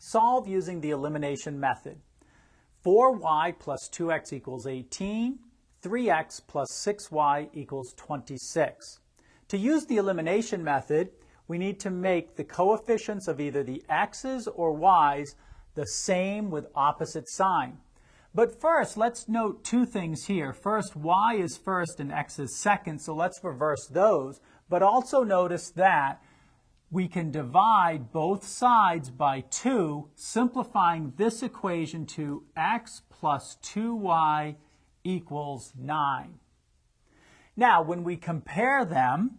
solve using the elimination method. 4y plus 2x equals 18, 3x plus 6y equals 26. To use the elimination method, we need to make the coefficients of either the x's or y's the same with opposite sign. But first, let's note two things here. First, y is first and x is second, so let's reverse those. But also notice that we can divide both sides by 2, simplifying this equation to x plus 2y equals 9. Now, when we compare them,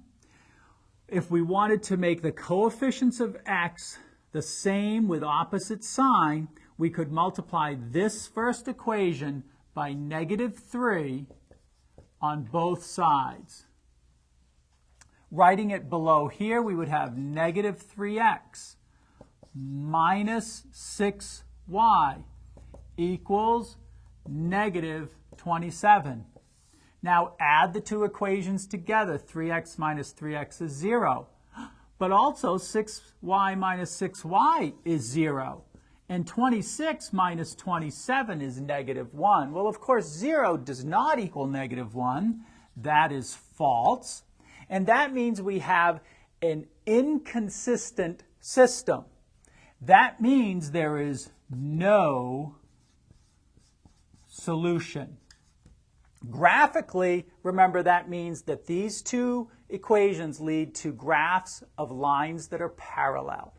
if we wanted to make the coefficients of x the same with opposite sign, we could multiply this first equation by -3 on both sides. Writing it below here, we would have -3x minus 6y equals -27. Now add the two equations together. 3x minus 3x is 0. But also 6y minus 6y is 0. And 26 minus 27 is -1. Well, of course, 0 does not equal -1. That is false. And that means we have an inconsistent system. That means there is no solution. Graphically, remember that means that these two equations lead to graphs of lines that are parallel.